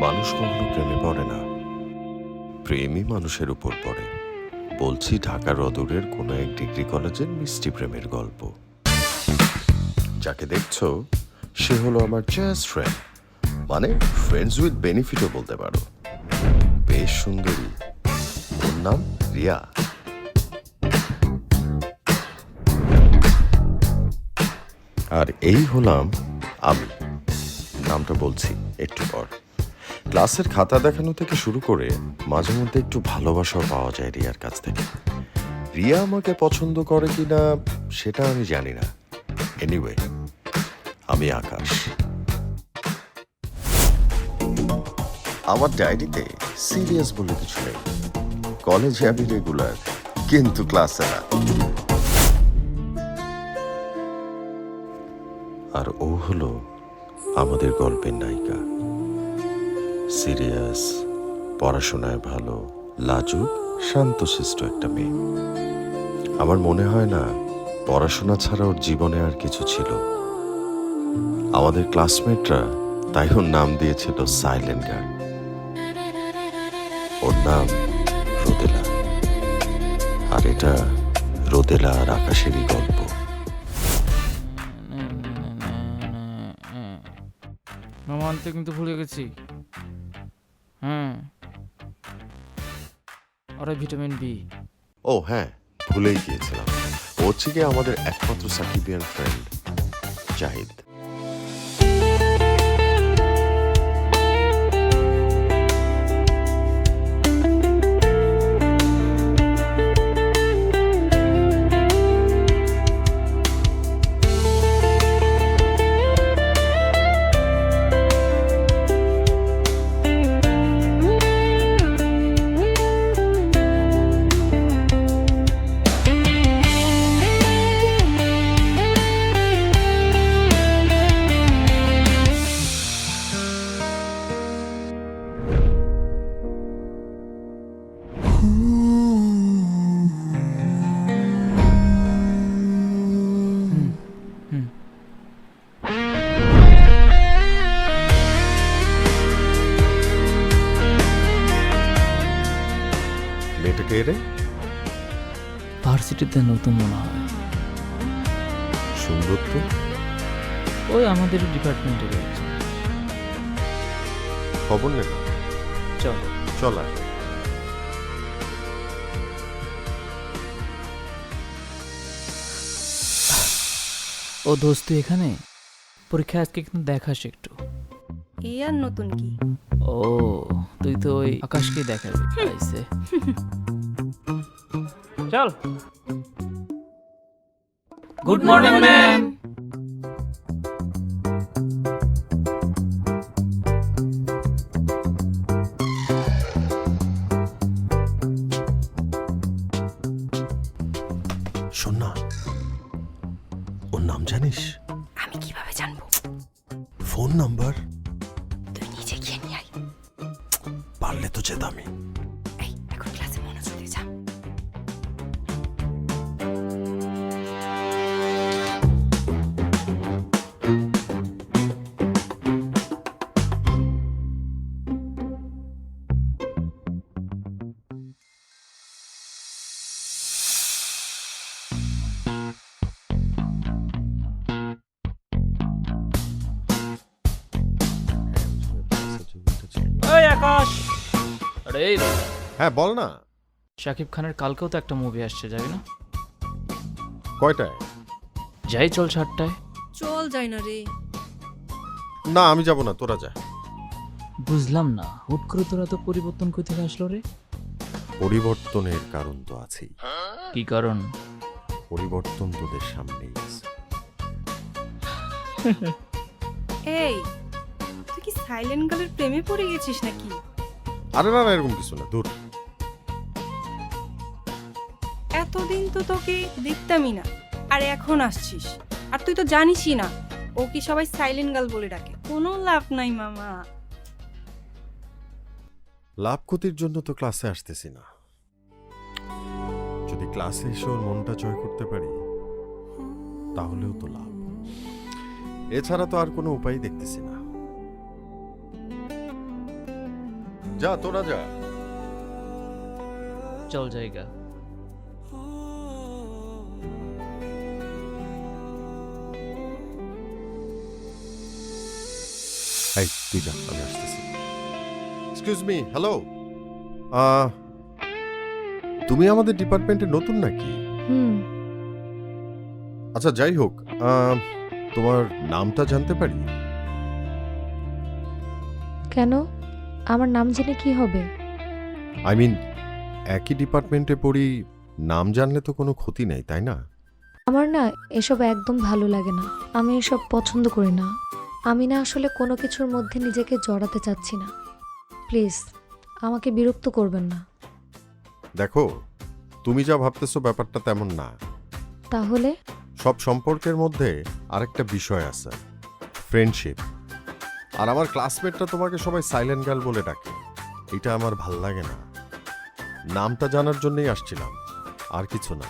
মানুষ কখনো প্রেমে পড়ে না, প্রেমই মানুষের উপর পড়ে। বলছি ঢাকার অদূরের কোনো এক ডিগ্রি কলেজের মিষ্টি প্রেমের গল্প। যাকে দেখছো সে হলো আমার জাস্ট ফ্রেন্ড, মানে ফ্রেন্ডস উইথ বেনিফিটও বলতে পারো। বেশ সুন্দরী, ওর নাম রিয়া। আর এই হলাম আমি, নামটা বলছি একটু পর। ক্লাসের খাতা দেখানো থেকে শুরু করে মাঝে মধ্যে একটু ভালোবাসাও পাওয়া যায় রিয়ার কাছ থেকে। রিয়া আমাকে পছন্দ করে কিনা সেটা আমি জানি না। এনিওয়ে, আমি আকাশ। আমার ডায়েরিতে সিরিয়াস বলে কিছু নেই। কলেজে আমি রেগুলার, কিন্তু ক্লাসে না। আর ও হলো আমাদের গল্পের নায়িকা। সিরিয়াস, পড়াশোনায় ভালো, লাজুক, শান্তশিষ্ট একটা মেয়ে। আমার মনে হয় না পড়াশোনা ছাড়া ওর জীবনে আর কিছু ছিল। আমাদের ক্লাসমেটরা তাই ওর নাম দিয়েছিল সাইলেন্ট গার্ল। ওর নাম রোদেলা। আর এটা রোদেলা আর আকাশেরই গল্প। মামা আনতে কিন্তু ভুলে গেছি। আর ভিটামিন বি। ও হ্যাঁ, ভুলেই গিয়েছিলাম। ও হচ্ছে গিয়ে আমাদের একমাত্র সাকিবিয়ান ফ্রেন্ড জাহিদ। মেয়েটা কে রে? ভার্সিটিতে নতুন মনে হয়। সুন্দর তো। ওই আমাদের ডিপার্টমেন্টের একজন। খবর নে না। চল চল আয়। ও দোস্ত তুই এখানে? পরীক্ষা আজকে কিন্তু দেখাস একটু। এই আর নতুন কি? ও তুই তো ওই আকাশকে দেখাবি। আইছে চল। Good morning ma'am. শোন না, ওর নাম জানিস? আমি কিভাবে জানবো? ফোন নাম্বার তুই নিজে গিয়ে নিয়ে আয়। পারলে তো যেতামই। এই এখন ক্লাসে মনোযোগ দিয়ে যা। ওই আকাশ। আরে হ্যাঁ বল না। শাকিব খানের কালকেও তো একটা মুভি আসছে, যাবি না? কয়টায়? যাই চল 7টায়। চল যাই না রে। না আমি যাব না, তোরা যা। বুঝলাম না, হুট করে তোরা তো পরিবর্তন কই থেকে আসলো রে? পরিবর্তনের কারণ তো আছেই। কি কারণ? পরিবর্তন তোদের সামনেই আছে। এই তুই কি সাইলেন্ট গার্লের প্রেমে পড়ে গেছিস নাকি? আরে না না, এরকম কিছু না, দূর। এতদিন তো তোকে দেখতামই না, আর এখন আসছিস। আর তুই তো জানিসই না ও কি সবাই সাইলেন্ট গার্ল বলে ডাকে। কোনো লাভ নাই মামা। লাভ ক্ষতির জন্য তো ক্লাসে আসতেছি না। যদি ক্লাসে এসে ওর মনটা জয় করতে পারি তাহলেও তো লাভ। এছাড়া তো আর কোনো উপায় দেখতেছি না। যা তোরা যা। চল জায়গা। এই তুই যা, আমি আসতেছি। Excuse me, hello. তুমি আমাদের ডিপার্টমেন্টে নতুন নাকি? হুম। আচ্ছা যাই হোক, তোমার নামটা জানতে পারি? কেন? আমার নাম জেনে কি হবে? আই মিন, একই ডিপার্টমেন্টে পড়ি, নাম জানলে তো কোনো ক্ষতি নেই, তাই না? আমার না এসব একদম ভালো লাগে না। আমি এসব পছন্দ করি না। আমি না আসলে কোনো কিছুর মধ্যে নিজেকে জড়াতে চাচ্ছি না। প্লিজ আমাকে বিরক্ত করবেন না। দেখো, তুমি যা ভাবতেছো ব্যাপারটা তেমন না। তাহলে? সব সম্পর্কের মধ্যে আরেকটা বিষয় আছে, ফ্রেন্ডশিপ। আর আমার ক্লাসমেটটা তোমাকে সবাই সাইলেন্ট গার্ল বলে ডাকে, এটা আমার ভাল লাগে না। নামটা জানার জন্যই আসছিলাম, আর কিছু না।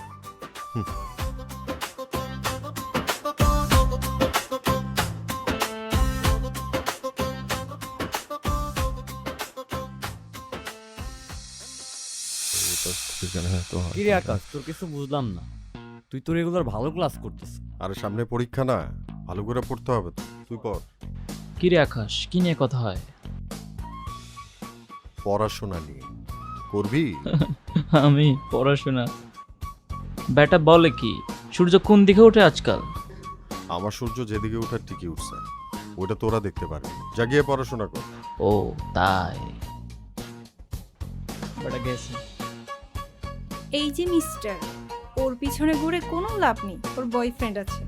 কি রে আকাশ, তোর কিছু বুঝলাম না। তুই তো রেগুলার ভালো ক্লাস করতেছিস। আর সামনে পরীক্ষা না, ভালো করে পড়তে হবে তো। তুই পড়। কি রে আকাশ, কি নিয়ে কথা হয়? পড়াশোনা নিয়ে। করবি? আমি পড়াশোনা? ব্যাটা বলে কি, সূর্য কোন দিকে ওঠে আজকাল? আমার সূর্য যেদিকে ওঠার ঠিকই উঠছে, ওটা তোরা দেখতে পারবি। যা গিয়ে পড়াশোনা কর। ও তাই? ব্যাটা গেছে। এই যে মিস্টার, ওর পিছনে ঘুরে কোনো লাভ নেই, ওর বয়ফ্রেন্ড আছে।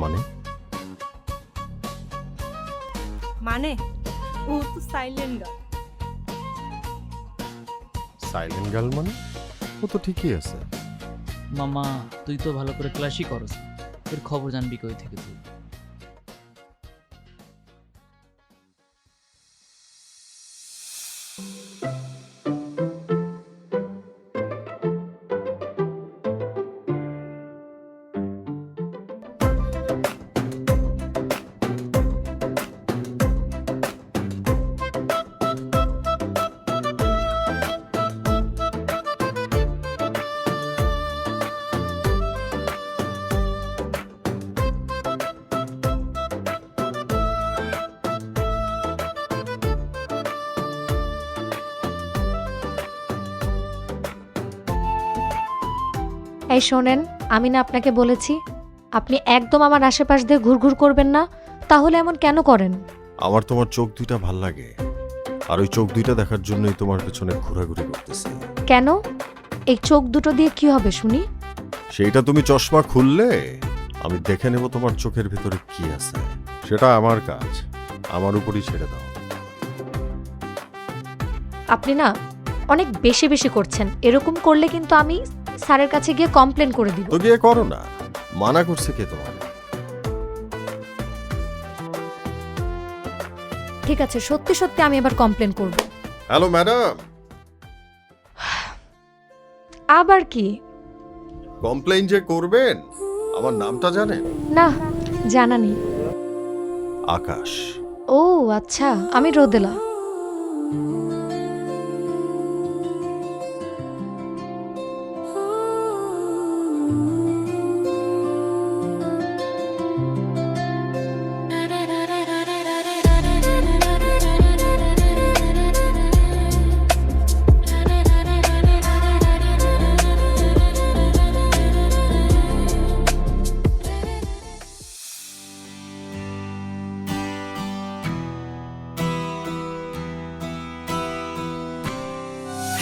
মানে? মানে ও তো সাইলেন্ট গার্ল। সাইলেন্ট গার্ল মানে? ও তো ঠিকই আছে। মামা, তুই তো ভালো করে ক্লাসই করস, এর খবর জানবি কই থেকে তুই? এই শোনেন, আমি না আপনাকে বলেছি আপনি একদম আমার আশেপাশ দিয়ে ঘুরঘুর করবেন না। তাহলে এমন কেন করেন? আমার তোমার চোখ দুইটা ভাল লাগে, আর ওই চোখ দুইটা দেখার জন্যই তোমার পেছনে ঘোরাঘুরি করতেছি। কেন? এই চোখ দুটো দিয়ে কি হবে শুনি? সেইটা তুমি চশমা খুললে আমি দেখে নেব তোমার চোখের ভিতরে কি আছে। সেটা আমার কাজ, আমার উপরই ছেড়ে দাও। আপনি না অনেক বেশি বেশি করছেন। এরকম করলে কিন্তু আমি স্যারের কাছে গিয়ে কমপ্লেন করে দিব। তো গিয়ে করো না, মানা করছে কে তোমার? ঠিক আছে, সত্যি সত্যি আমি এবার কমপ্লেন করব। Hello madam. আবার কি? কমপ্লেইন যে করবেন, আমার নামটা জানেন? না, জানা নেই। আকাশ। ও আচ্ছা, আমি রোদেলা।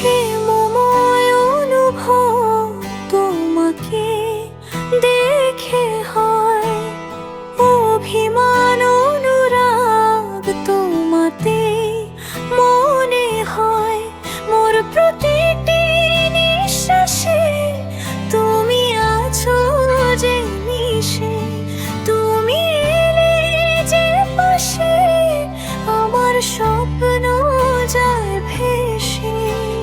প্রেমময় অনুভব তোমাকে দেখে হয়, অভিমান অনুরাগ তোমাতে মনে হয়, মোর প্রতিটি নিঃশ্বাসে তুমি আছো যে মিশে, তুমি এলে যে পাশে আমার স্বপ্ন যায় ভেসে,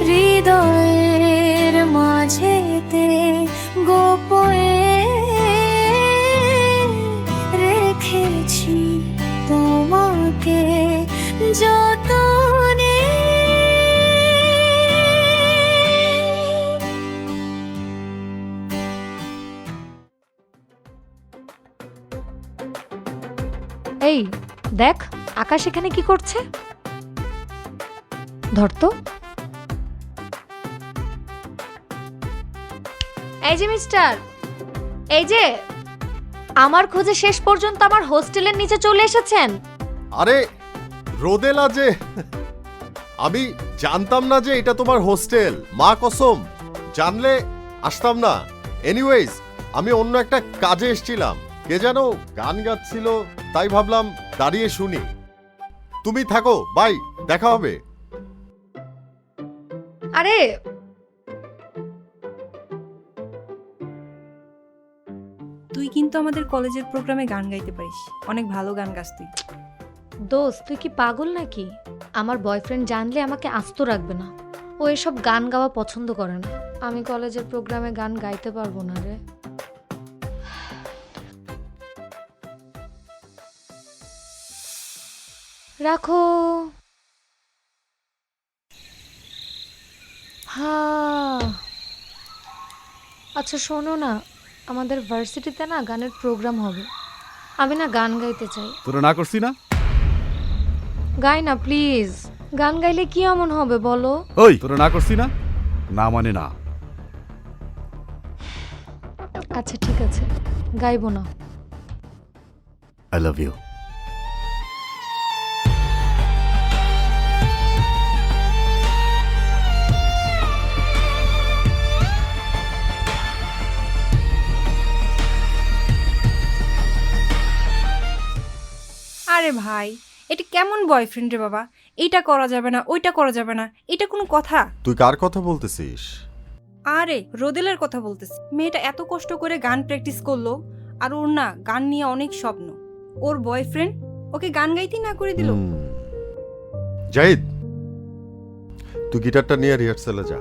হৃদয়ের মাঝেতে গোপনে রেখেছি যতনে এই দেখ, আকাশ এখানে কি করছে? ধর তো। এই যে মিস্টার, এই যে আমার খোঁজে শেষ পর্যন্ত আমার হোস্টেলের নিচে চলে এসেছেন। আরে রোদেলা যে, আমি জানতাম না যে এটা তোমার হোস্টেল, মা কসম, জানলে আসতাম না। এনিওয়েজ, আমি অন্য একটা কাজে এসেছিলাম, কে যেন গান গাচ্ছিল, তাই ভাবলাম দাঁড়িয়ে শুনি। তুমি থাকো, বাই, দেখা হবে। আরে তুই কিন্তু আমাদের কলেজের প্রোগ্রামে গান গাইতে পারিস, অনেক ভালো গান গাস তুই। দোস্ত, তুই কি পাগল নাকি? আমার বয়ফ্রেন্ড জানলে আমাকে আস্ত রাখবে না। ও এসব গান গাওয়া পছন্দ করে না। আমি কলেজের প্রোগ্রামে গান গাইতে পারবো না রে। রাখো। হ্যাঁ, আচ্ছা শোনো না, আমাদের ভার্সিটিতে না গানের প্রোগ্রাম হবে। আমি না গান গাইতে চাই। তোরা না করছি না? গাই না প্লিজ। গান গাইলে কি এমন হবে বলো? ওই তোরা না করছি না? না মানে না। আচ্ছা ঠিক আছে, গাইবো না। I love you. আরে ভাই, এটা কেমন বয়ফ্রেন্ড রে বাবা? এইটা করা যাবে না, ওইটা করা যাবে না, এটা কোনো কথা? তুই কার কথা বলতেছিস? আরে রোদেলের কথা বলতেছি। মেয়েটা এত কষ্ট করে গান প্র্যাকটিস করলো, আর ওর না গান নিয়ে অনেক স্বপ্ন। ওর বয়ফ্রেন্ড ওকে গান গাইতেই না করে দিল। জাহিদ, তুই গিটারটা নিয়ে রিহার্সালে যা,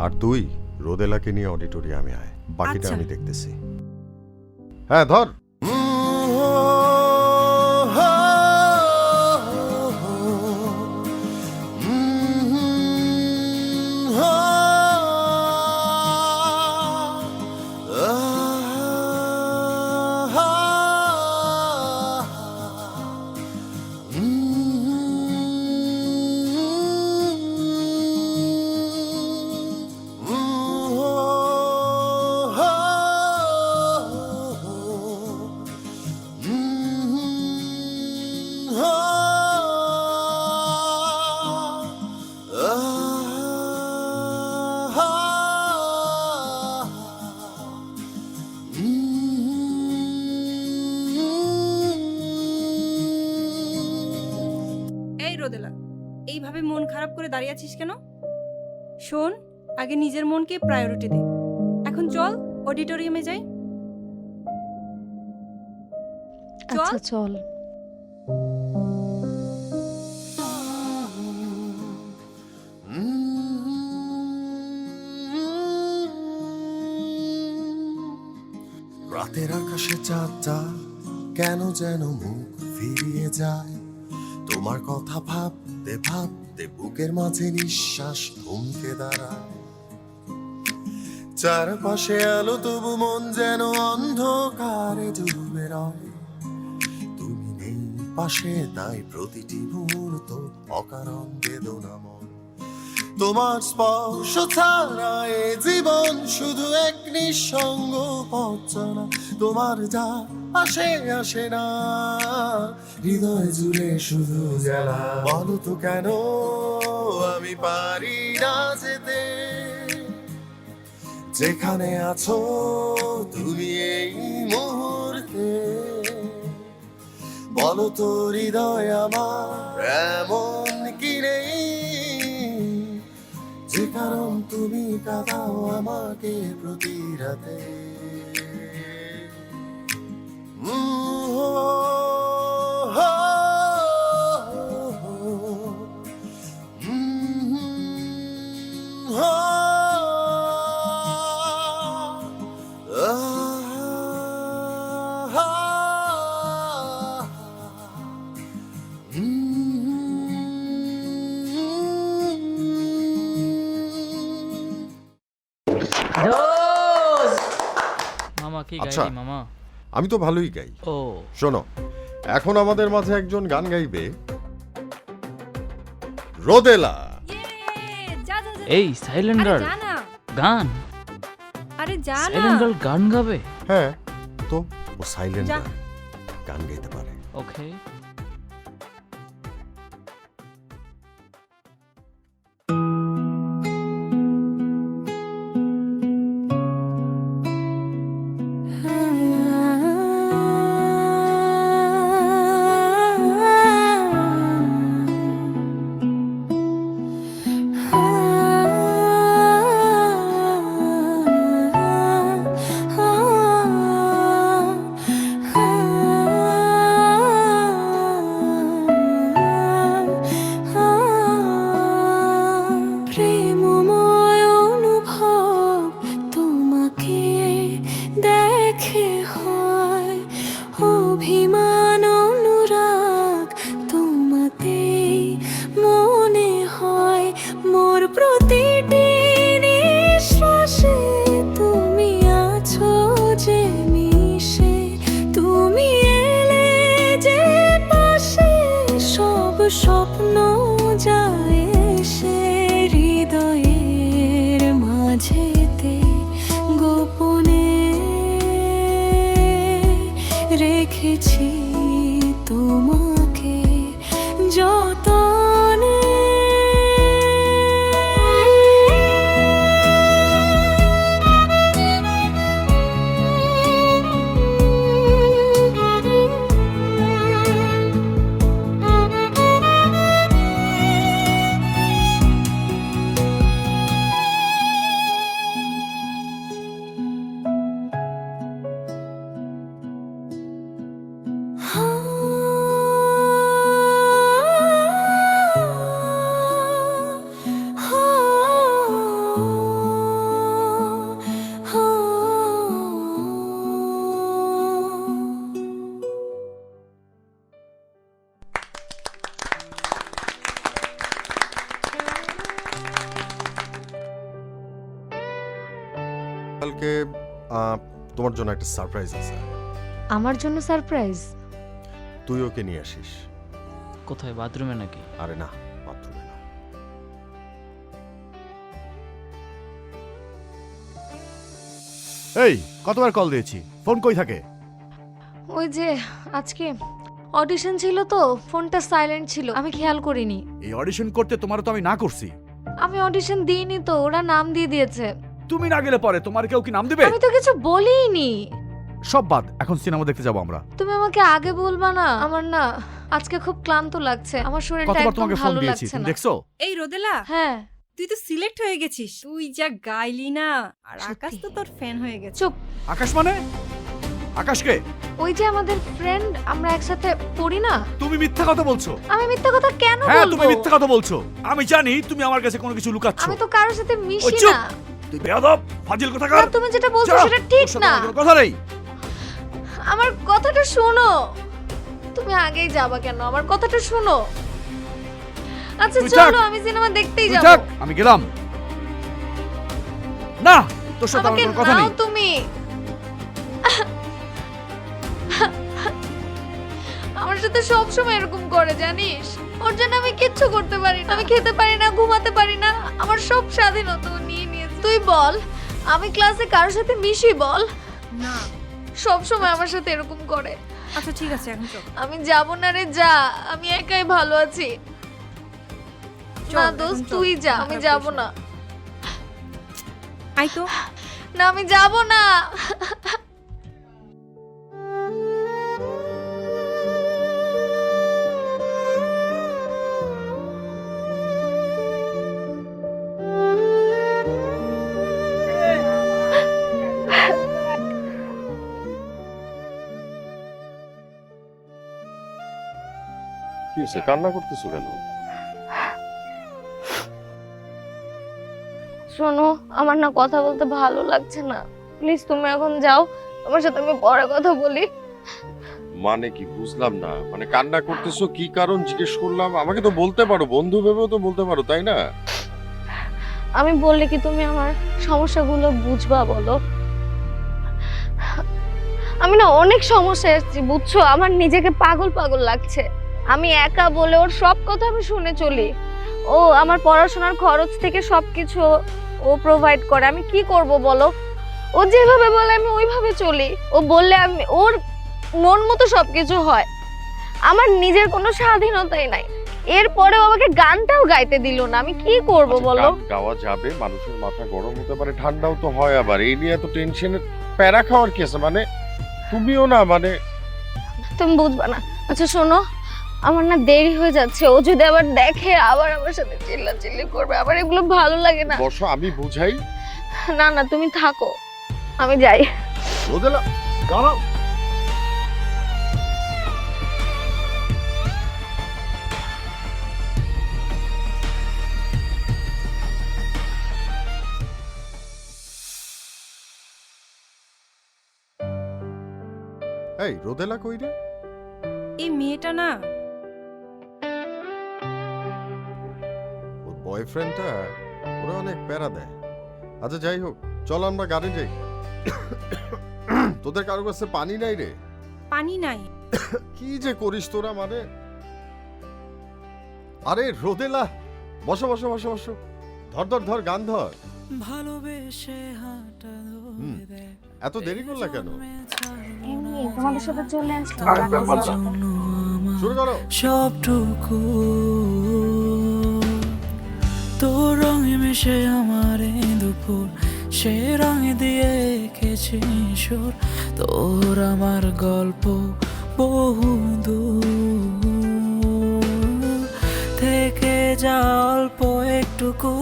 আর তুই রোদেলাকে নিয়ে অডিটোরিয়ামে আয়, বাকিটা আচ্ছা। আমি দেখতেছি। হ্যাঁ ধর। এই রোদেলা, এইভাবে মন খারাপ করে দাঁড়িয়ে আছিস কেন? শোন, আগে নিজের মনকে প্রায়োরিটি দে। এখন চল অডিটোরিয়ামে যাই। আচ্ছা চল। রাতের আকাশে চাঁদটা কেন যেন মুখ ফিরিয়ে যায়, তোমার কথা ভাবতে ভাবতে বুকের মাঝে নিঃশ্বাস থমকে দাঁড়ায়। চারপাশে আলো তবু মন যেন অন্ধকারে ডুবে রয়, তুমি নেই পাশে তাই প্রতিটি মুহূর্ত অকারণ বেদনাময়। তোমার স্পর্শ ছাড়া এ জীবন শুধু এক নিঃসঙ্গ পথ চলা, তোমার যা আসে আসে না, হৃদয় জুড়ে শুধু জ্বালা। বলো তো কেন আমি পারি না যেতে, যেখানে আছো তুমি এই মুহূর্তে। বলো তো হৃদয় আমার এমন কি নেই, যে কারণ তুমি কাঁদাও আমাকে প্রতি রাতে। Mm-hmm. কি আচ্ছা। গাইলি মামা? আমি তো ভালোই গাই। ও শোনো, এখন আমাদের মাঝে একজন গান গাইবে, রোদেলা। ইয়ে, যা যা যা। এই সাইলেন্ট আরে গার্ল যা না। গান, আরে যা না। সাইলেন্ট গার্ল গান গাবে? হ্যাঁ, তো ও সাইলেন্ট যা। গান গাইতে পারে। ওকে। প্রেমময় অনুভব তোমাকে দেখে হয়, অভিমান অনুরাগ তোমাতেই মনে হয়, মোর প্রতিটি নিঃশ্বাসে তুমি আছো যে মিশে, তুমি এলে যে পাশে সব স্বপ্ন যায় এসে, হৃদয়ের মাঝেতে গোপনে রেখেছি তোমাকে যতনে। কালকে তোমার জন্য একটা সারপ্রাইজ আছে। আমার জন্য সারপ্রাইজ? তুই ওকে নিয়ে আসিস। কোথায়, বাথরুমে নাকি? আরে না, বাথরুমে না। এই কতবার কল দিয়েছি, ফোন কই থাকে? ওই যে আজকে অডিশন ছিল তো, ফোনটা সাইলেন্ট ছিল, আমি খেয়াল করিনি। এই অডিশন করতে তোমারও তো আমি না করছি। আমি অডিশন দিইনি তো, ওরা নাম দিয়ে দিয়েছে। তুমি না গেলে পরে তোমার কেউ কি নাম দিবে? আমি তো কিছু বলিনি। সব বাদ, এখন সিনেমা দেখতে যাবো আমরা। তুমি আমাকে আগে বলবা না? আমার না আজকে খুব ক্লান্ত লাগছে, আমার শরীরটা কতবার একদম তোমাকে ফোন ভালো দিয়েছি, লাগছে তুমি না। দেখছো? এই রোদেলা, হ্যাঁ তুই তো সিলেক্ট হয়ে গেছিস। তুই যা গাইলি না, আর সত্যি। আকাশ তো তোর ফ্যান হয়ে গেছে। চুপ। আকাশ মানে? আকাশকে? ওই যে আমাদের ফ্রেন্ড, আমরা একসাথে পড়ি না। তুমি মিথ্যা কথা বলছো। আমি মিথ্যা কথা কেন হ্যাঁ, বলবো? তুমি মিথ্যা কথা বলছো। আমি জানি তুমি আমার কাছে কোনো কিছু লুকাচ্ছ। আমি তো কারোর সাথে ওই মিশি চুপ! না। তুই বেয়াদব, ফাজিল কোথাকার। না, তুমি যেটা বলছো যা, সেটা ঠিক তোর সাথে না। আমার কোনো কথা নেই। আমার কথাটা শোনো। তুমি আগেই যাবা কেন? আমার কথাটা শোনো। আচ্ছা তুই চলো, থাক। আমি সিনেমা দেখতেই তুই যাব। থাক, আমি গেলাম। না, তোর সাথে আমার আমাকে কোনো কথা নাও নেই। তুমি। আমার সাথে সব সময় এরকম করে, জানিস? ওর জন্য আমি কিচ্ছু করতে পারি না, আমি খেতে পারি না, ঘুমাতে পারি না, আমার সব স্বাধীনতা ও নিয়ে নিয়েছে। তুই বল, আমি ক্লাসে কারোর সাথে মিশি বল? না। সব সময় আমার সাথে এরকম করে। আচ্ছা ঠিক আছে, এখন চল। আমি যাব না রে, যা, আমি একাই ভালো আছি। চল, না এখন দোস্ত, চল। তুই যা, আমি খারাপ যাব করিস না। আই তো। না, আমি যাব না। কি হয়েছে, কান্না করতেছো কেন? শোনো, আমার না কথা বলতে ভালো লাগছে না, প্লিজ তুমি এখন যাও, তোমার সাথে আমি পরে কথা বলি। মানে কি বুঝলাম না, মানে কান্না করতেছো কি কারণ জিজ্ঞেস করলাম। আমাকে তো বলতে পারো, বন্ধু ভেবেও তো বলতে পারো, তাই না? আমি বললে কি তুমি আমার সমস্যাগুলো বুঝবা বলো? আমি না অনেক সমস্যায় এসেছি বুঝছো, আমার নিজেকে পাগল পাগল লাগছে। আমি একা বলে ওর সব কথা আমি শুনে চলি। ও আমার পড়াশোনার খরচ থেকে সবকিছু ও প্রোভাইড করে। আমি কি করব বলো? ও যেভাবে বলে আমি ওইভাবে চলি। ও বললে আমি ওর মন মতো সবকিছু হয়। আমার নিজের কোনো স্বাধীনতাই নাই। এরপরেও আমাকে গানটাও গাইতে দিল না। আমি কি করব বলো? গাওয়া যাবে, মানুষের মাথা গরম হতে পারে, ঠান্ডাও তো হয়, আবার এই নিয়ে এত টেনশনের প্যারা খাওয়ার কি আছে? মানে তুমিও না, মানে তুমি বুঝবা না। আচ্ছা শোনো, আমার না দেরি হয়ে যাচ্ছে। ও যদি আবার দেখে আবার আমার সাথে চিল্লাচিল্লি করবে, আবার এগুলো ভালো লাগে না। বসো, আমি বুঝাই। না না তুমি থাকো, আমি যাই। রোদেলা দাঁড়াও। এই রোদেলা কই রে? এই মেয়েটা না, ওর বয়ফ্রেন্ডটা ওরা অনেক প্যারা দেয়। আচ্ছা যাই হোক, চল আমরা গাড়ি যাই। তোদের কারো কাছে পানি নাই রে? পানি নাই। কি যে করিস তোরা, মানে আরে রোদেলা, বসো বসো বসো বসো, ধর ধর ধর, গান ধর। এত দেরি করলা কেন? এমনি তোমাদের সাথে চলে আসলাম। শুরু করো। সবটুকু তোর রঙে মিশে আমার এই দুপুর, সে রঙে দিয়ে এঁকেছি সুর। তোর আমার গল্প বহু দূর থেকে যা অল্প একটুকু,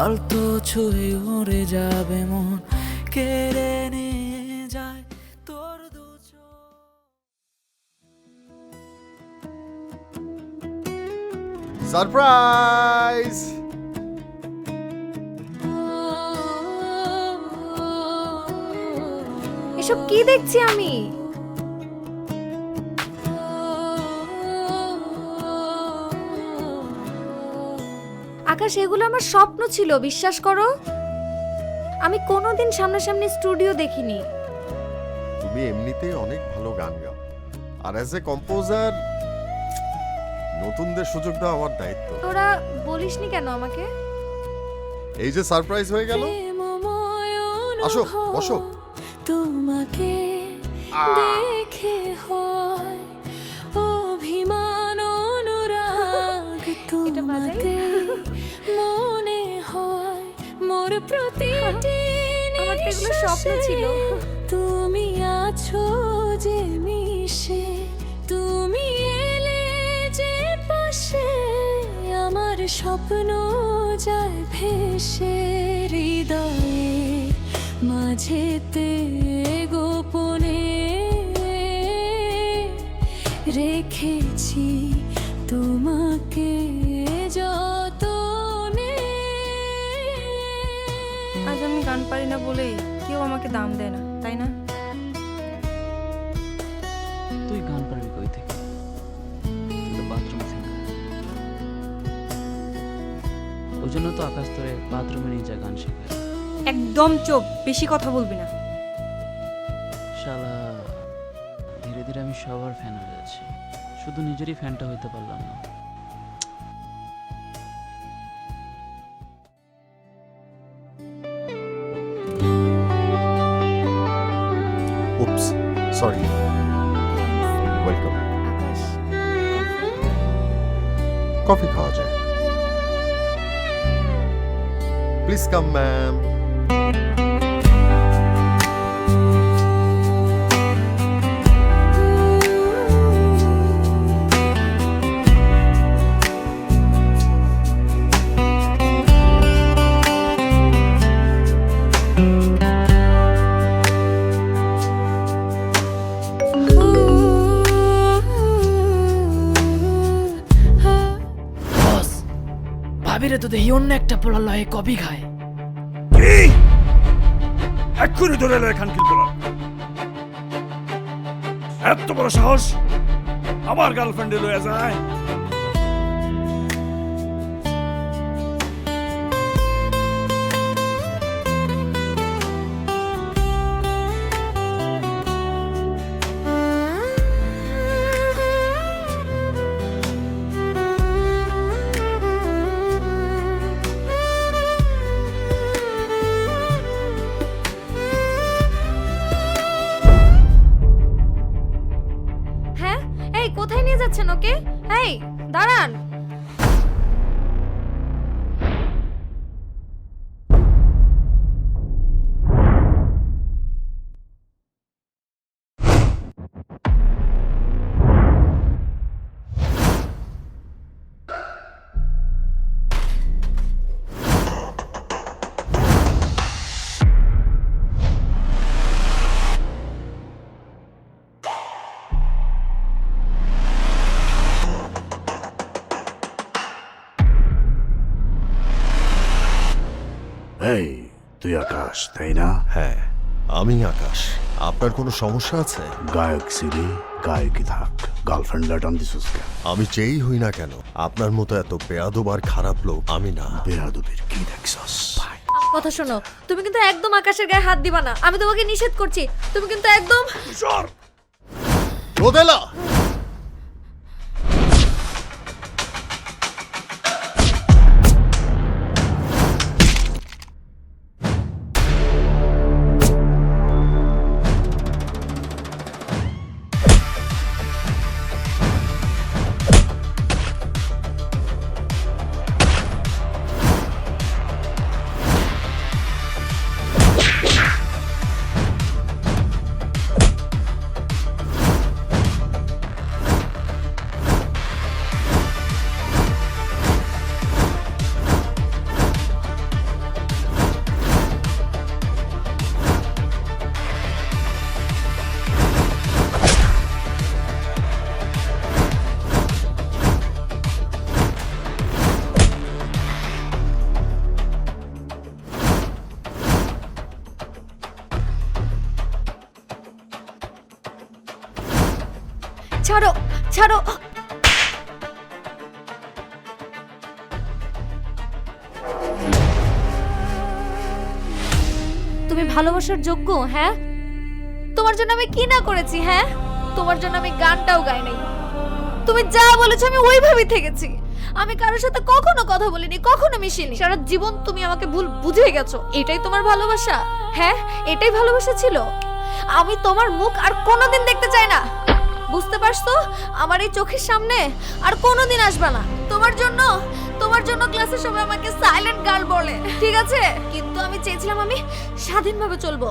অল্প ছুঁয়ে উড়ে যাবে মন, কেড়ে নিয়ে যায় তোর দু চোখ। সারপ্রাইজ! এসব কি দেখছি আমি? আকাশ, এগুলো আমার স্বপ্ন ছিল, বিশ্বাস করো। আমি কোনোদিন সামনাসামনি স্টুডিও দেখিনি। তুমি এমনিতেই অনেক ভালো গান গাও, আর অ্যাজ এ কম্পোজার নতুনদের সুযোগ দেওয়া আমার দায়িত্ব। তোরা বলিসনি কেন আমাকে? এই যে সারপ্রাইজ হয়ে গেল। আসো বসো। তোমাকে দেখে হয় অভিমান অনুরাগ, তোমাকে মনে হয় মোর প্রতিটি আমার তো এগুলো স্বপ্ন ছিল। তুমি আছো যে মিশে, তুমি এলে যে পাশে, আমার স্বপ্ন যায় ভেসে হৃদয়ে মাঝেতে গোপনে রেখেছি তোমাকে যতনে। আজ আমি গান পারি না বলে কেউ আমাকে দাম দেয় না, তাই না? তুই গান পারবি কই থেকে? তুই তো বাথরুম সিঙ্গার। ওই জন্য তো আকাশ তোরে বাথরুমে নিয়ে যায় গান শেখায়। একদম চুপ, বেশি কথা বলবি না। শালা, ধীরে ধীরে আমি সবার ফ্যান হয়ে যাচ্ছি, শুধু নিজেরই ফ্যানটা হইতে পারলাম না। উপস, সরি। ওয়েলকাম। কফি খাওয়া যায়? Please come ma'am. বস, ভাবিরে তো দেখি অন্য একটা পোলা লয়ে কবি খায়। কি? এক্ষুনি ধরে এলো এখান কিল বলার। এত বড় সাহস আমার গার্লফ্রেন্ডে লয়ে যায়। এই কোথায় নিয়ে যাচ্ছেন ওকে? এই দাঁড়ান। এই তুই আকাশ তাই না? হ্যাঁ, আমি আকাশ। আপনার কোনো সমস্যা আছে? গায়ক ছিলি, গায়কই থাক। গার্লফ্রেন্ড লেটান দিছিস কেন? আমি যেই হই না কেন, আপনার মতো এত বেয়াদব আর খারাপ লোক আমি না। বেয়াদবির কি দেখছস? কথা শোনো, তুমি কিন্তু একদম আকাশের গায়ে হাত দিবা না। আমি তোমাকে নিষেধ করছি। তুমি কিন্তু একদম রোদেলা! ছাড়ো, ছাড়ো। তুমি ভালোবাসার যোগ্য? হ্যাঁ, তোমার জন্য আমি কি না করেছি? হ্যাঁ, তোমার জন্য আমি গানটাও গাই নাই। তুমি যা বলেছো আমি ওইভাবেই থেকেছি। আমি কারোর সাথে কখনো কথা বলিনি, কখনো মিশিনি। সারা জীবন তুমি আমাকে ভুল বুঝে গেছো। এটাই তোমার ভালোবাসা? হ্যাঁ, এটাই ভালোবাসা ছিল? আমি তোমার মুখ আর কোনোদিন দেখতে চাই না, বুঝতে পারছো? আমার এই চোখের সামনে আর কোনোদিন আসবে না। তোমার জন্য ক্লাসে সবাই আমাকে সাইলেন্ট গার্ল বলে, ঠিক আছে? কিন্তু আমি চেয়েছিলাম আমি স্বাধীনভাবে চলবো।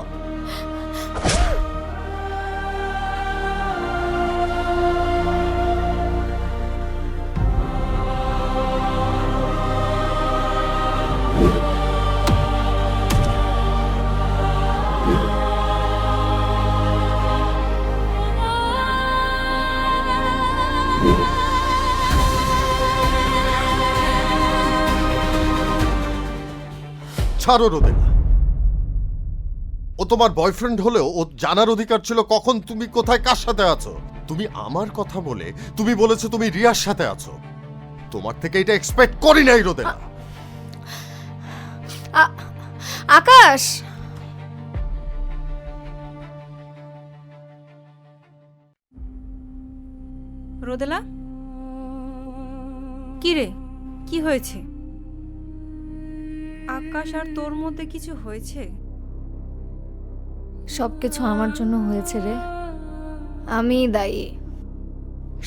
ছাড়ো রোদেলা। ও তোমার বয়ফ্রেন্ড হলেও ও জানার অধিকার ছিল কখন তুমি কোথায় কার সাথে আছো। তুমি আমার কথা বলে তুমি বলেছো তুমি রিয়ার সাথে আছো। তোমার থেকে এটা এক্সপেক্ট করি নাই রোদেলা। আকাশ, রোদেলা, কি রে, কি হয়েছে? আকাশ আর তোর মধ্যে কিছু হয়েছে? সবকিছু আমার জন্য হয়েছে রে। আমিই দায়ী।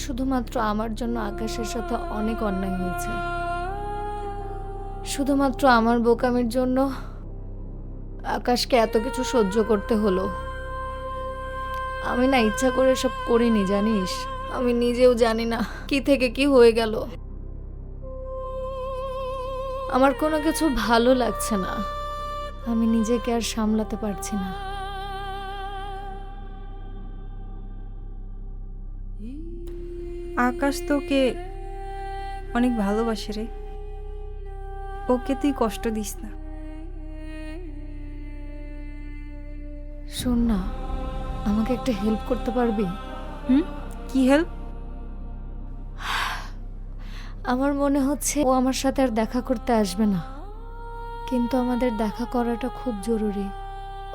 শুধুমাত্র আমার জন্য আকাশের সাথে অনেক অন্যায় হয়েছে। শুধুমাত্র আমার বোকামির জন্য আকাশকে এত কিছু সহ্য করতে হলো। আমি না ইচ্ছা করে সব করিনি, জানিস? আমি নিজেও জানি না কি থেকে কি হয়ে গেল। আমার কোনো কিছু ভালো লাগছে না। আমি নিজেকে আর সামলাতে পারছি না। আকাশ তোকে অনেক ভালোবাসে রে, ওকে তুই কষ্ট দিস না। শোন না, আমাকে একটা হেল্প করতে পারবি? কি হেল্প? আমার মনে হচ্ছে ও আমার সাথে আর দেখা করতে আসবে না, কিন্তু আমাদের দেখা করাটা খুব জরুরি।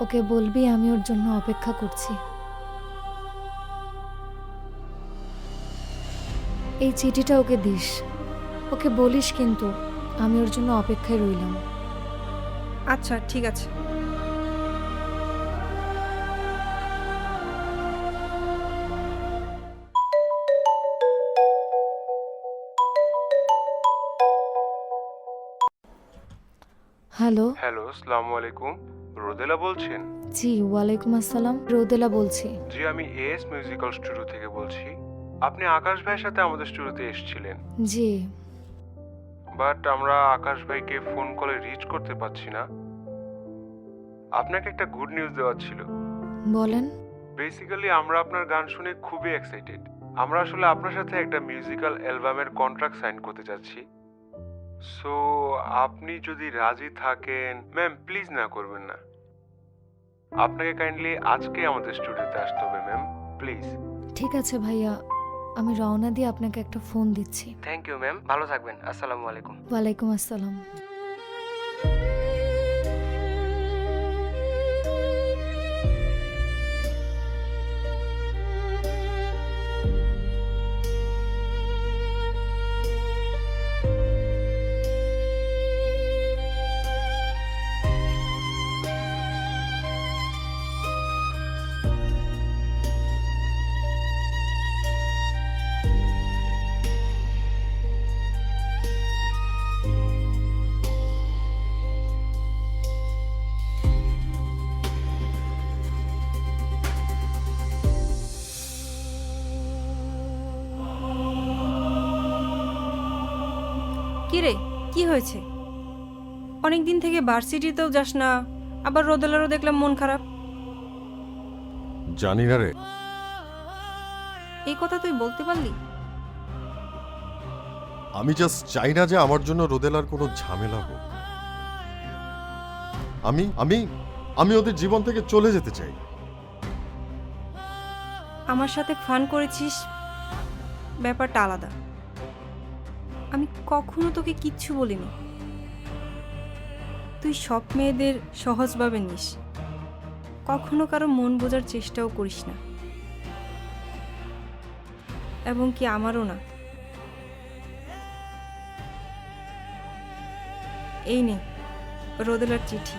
ওকে বলবি আমি ওর জন্য অপেক্ষা করছি। এই চিঠিটা ওকে দিস, ওকে বলিস কিন্তু আমি ওর জন্য অপেক্ষায় রইলাম। আচ্ছা ঠিক আছে। হ্যালো, হ্যালো, আসসালামু আলাইকুম। রোদেলা বলছেন? জি ওয়ালাইকুম আসসালাম, রোদেলা বলছি। জি, আমি এস মিউজিক্যাল স্টুডিও থেকে বলছি। আপনি আকাশ ভাইয়ের সাথে আমাদের স্টুডিওতে এসেছিলেন, জি, বাট আমরা আকাশ ভাইকে ফোন কলে রিচ করতে পারছি না। আপনাকে একটা গুড নিউজ দেওয়ার ছিল। বলেন। বেসিক্যালি আমরা আপনার গান শুনে খুবই এক্সাইটেড। আমরা আসলে আপনার সাথে একটা মিউজিক্যাল অ্যালবামের কন্ট্রাক্ট সাইন করতে যাচ্ছি। সো আপনি যদি রাজি থাকেন, ম্যাম প্লিজ না করবেন না। আপনাকে কাইন্ডলি আজকে আমাদের স্টুডিওতে আসতে হবে ম্যাম, প্লিজ। ঠিক আছে ভাইয়া, আমি রওনা দিয়ে আপনাকে একটা ফোন দিচ্ছি। থ্যাংক ইউ ম্যাম, ভালো থাকবেন। আসসালামু আলাইকুম। ওয়ালাইকুম আসসালাম। কি রে, কি হয়েছে? অনেক দিন থেকে ভার্সিটিতেও যাস না, আবার রোদেলারও দেখলাম মন খারাপ। জানি না রে, এই কথা তুই বলতে পারলি? আমি জাস্ট চাই না যে আমার জন্য রোদেলার কোনো ঝামেলা হোক। আমি আমি আমি ওদের জীবন থেকে চলে যেতে চাই। আমার সাথে ফান করেছিস, ব্যাপারটা আলাদা। আমি কখনো তোকে কিচ্ছু বলিনি। তুই সব মেয়েদের সহজভাবে নিস, কখনো কারো মন বোঝার চেষ্টাও করিস না, এবং কি আমারও না। এই নে রোদেলার চিঠি।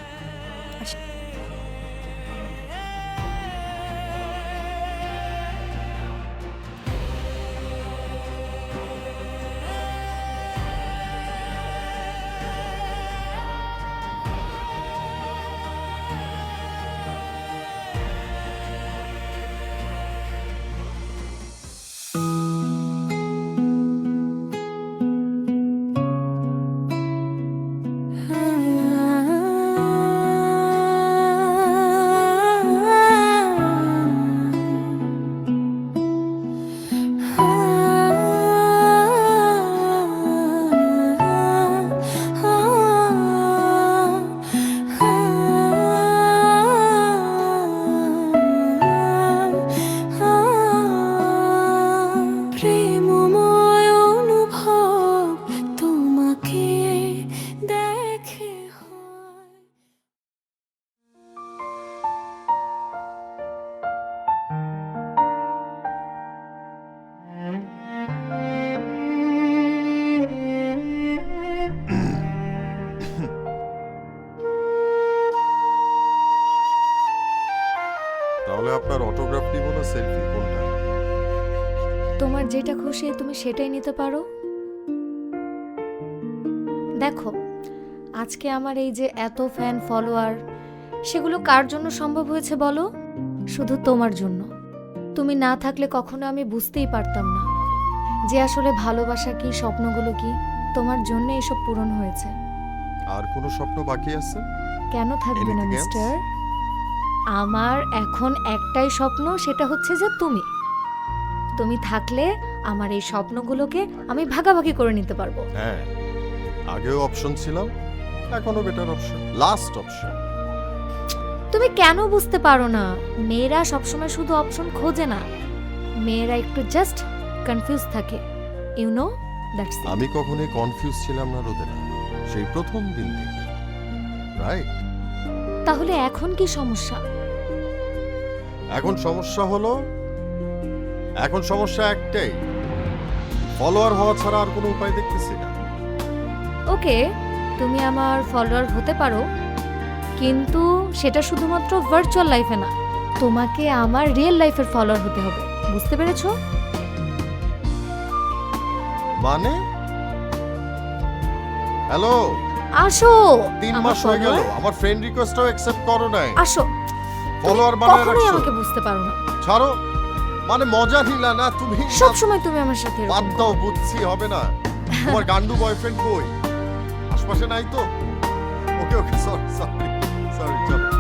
প্রেমময় অনুভব তোমাকে দেখে হয়। তাহলে আপনার অটোগ্রাফ নিব না সেলফি, কোনটা? তোমার যেটা খুশি তুমি সেটাই নিতে পারো। দেখো, আজকে আমার এই যে এত ফ্যান ফলোয়ার, সেগুলো কার জন্য সম্ভব হয়েছে বলো? শুধু তোমার জন্য। তুমি না থাকলে কখনো আমি বুঝতেই পারতাম না যে আসলে ভালোবাসা কি, স্বপ্নগুলো কি। তোমার জন্য এসব পূরণ হয়েছে। আর কোনো স্বপ্ন বাকি আছে? কেন থাকবে না Anything else? মিস্টার? আমার এখন একটাই স্বপ্ন, সেটা হচ্ছে যে তুমি থাকলে আমার এই স্বপ্নগুলোকে আমি ভাগাভাগি করে নিতে পারবো। হ্যাঁ, আগেও অপশন ছিলাম, এখনো বেটার অপশন, লাস্ট অপশন। তুমি কেন বুঝতে পারো না? মেয়েরা সবসময় শুধু অপশন খোঁজে না, মেয়েরা একটু জাস্ট কনফিউজ থাকে। You know that's it. আমি কখনোই কনফিউজ ছিলাম না রোদেলা, সেই প্রথম দিন থেকে। রাইট? তাহলে এখন কি সমস্যা? এখন সমস্যা একটাই, ফলোয়ার হওয়া ছাড়া আর কোনো উপায় দেখতেছি না। ওকে, তুমি আমার ফলোয়ার হতে পারো, কিন্তু সেটা শুধুমাত্র ভার্চুয়াল লাইফে না, তোমাকে আমার রিয়েল লাইফের ফলোয়ার হতে হবে। বুঝতে পেরেছো? মানে? হ্যালো, আসো 3 আমার মাস হয়ে গেল, follower। আমার ফ্রেন্ড রিকোয়েস্টও অ্যাকসেপ্ট করো নাই। আসো, ফলোয়ার বানায় কখনোই রাখছো। আমাকে বুঝতে পারো না। ছাড়ো, মানে মজা নিলা না তুমি? সব সময় তুমি আমার সাথে বাদ এরকম দাও, করো। বুঝছি হবে না। তোমার গান্ডু বয়ফ্রেন্ড কই? আশপাশে নাই তো? ওকে ওকে, সরি সরি সরি, চলো।